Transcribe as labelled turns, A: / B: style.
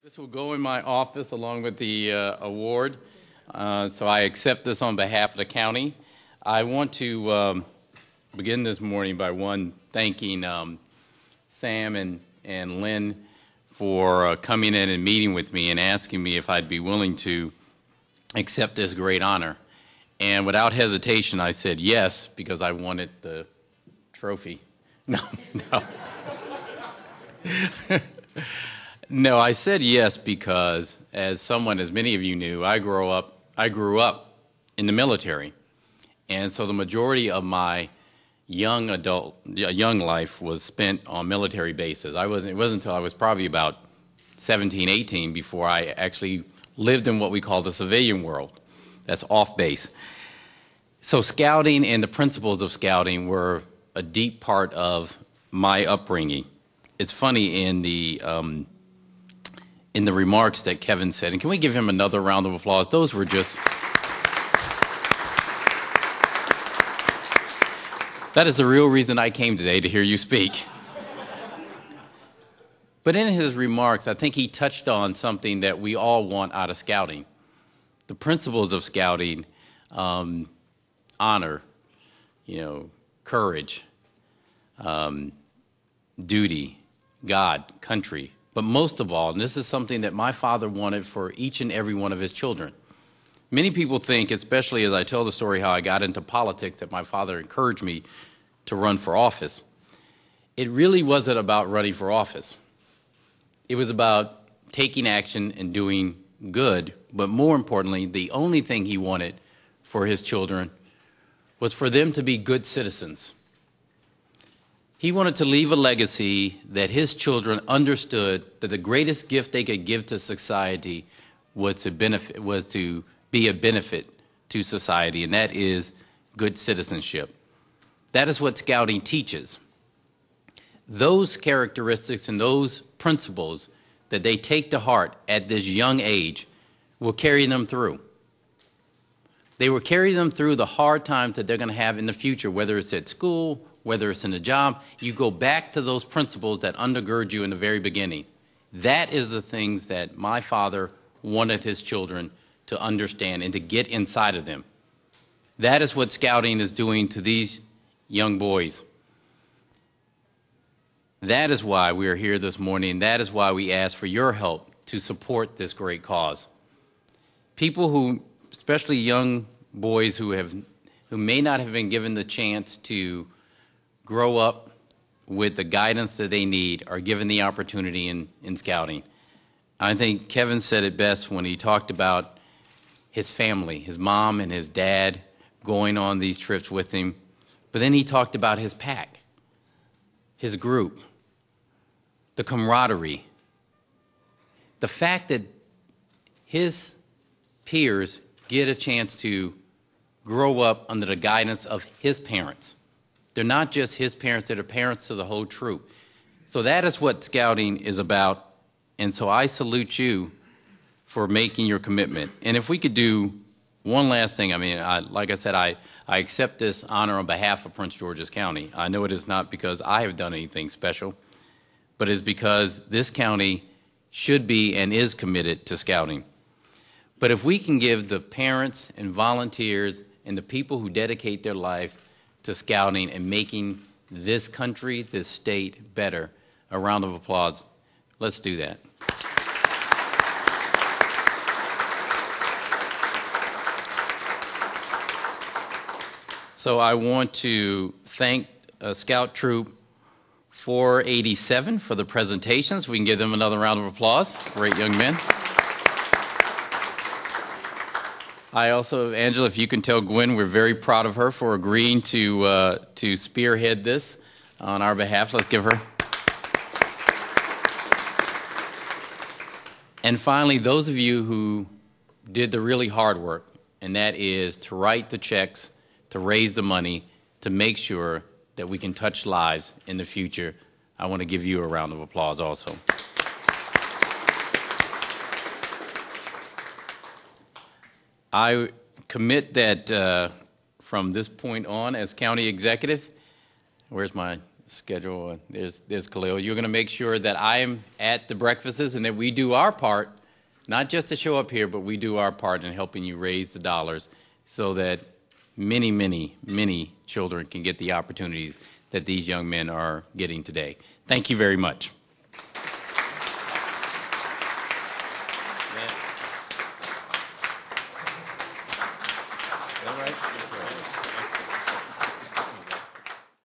A: This will go in my office along with the award, so I accept this on behalf of the county. I want to begin this morning by thanking Sam and Lynn for coming in and meeting with me and asking me if I'd be willing to accept this great honor. And without hesitation, I said yes, because I wanted the trophy. No. No, I said yes because, as many of you knew, I grew up in the military. And so the majority of my young life was spent on military bases. It wasn't until I was probably about 17, 18 before I actually lived in what we call the civilian world. That's off base. So scouting and the principles of scouting were a deep part of my upbringing. It's funny in the remarks that Kevin said, and can we give him another round of applause? Those were just... That is the real reason I came today, to hear you speak. But in his remarks, I think he touched on something that we all want out of scouting. The principles of scouting, honor, courage, duty, God, country. But most of all, and this is something that my father wanted for each and every one of his children. Many people think, especially as I tell the story how I got into politics, that my father encouraged me to run for office. It really wasn't about running for office. It was about taking action and doing good, but more importantly, the only thing he wanted for his children was for them to be good citizens. He wanted to leave a legacy that his children understood that the greatest gift they could give to society was to be a benefit to society, and that is good citizenship. That is what scouting teaches. Those characteristics and those principles that they take to heart at this young age will carry them through. They will carry them through the hard times that they're going to have in the future, whether it's at school, whether it's in a job. You go back to those principles that undergird you in the very beginning. That is the things that my father wanted his children to understand and to get inside of them. That is what scouting is doing to these young boys. That is why we are here this morning. That is why we ask for your help to support this great cause. People who, especially young boys who may not have been given the chance to grow up with the guidance that they need, are given the opportunity in scouting. I think Kevin said it best when he talked about his family, his mom and his dad going on these trips with him. But then he talked about his pack, his group, the camaraderie, the fact that his peers get a chance to grow up under the guidance of his parents. They're not just his parents, they're the parents to the whole troop. So that is what scouting is about, and so I salute you for making your commitment. And if we could do one last thing, like I said, I accept this honor on behalf of Prince George's County. I know it is not because I have done anything special, but it's because this county should be and is committed to scouting. But if we can give the parents and volunteers and the people who dedicate their lives to scouting and making this country, this state better, a round of applause. Let's do that. So I want to thank Scout Troop 487 for the presentations. We can give them another round of applause. Great young men. I also, Angela, if you can tell Gwen, we're very proud of her for agreeing to spearhead this on our behalf. Let's give her. And finally, those of you who did the really hard work, and that is to write the checks, to raise the money, to make sure that we can touch lives in the future, I want to give you a round of applause also. I commit that from this point on as county executive, where's my schedule. There's Khalil. You're going to make sure that I'm at the breakfasts and that we do our part, not just to show up here, but we do our part in helping you raise the dollars so that many, many, many children can get the opportunities that these young men are getting today. Thank you very much. All right.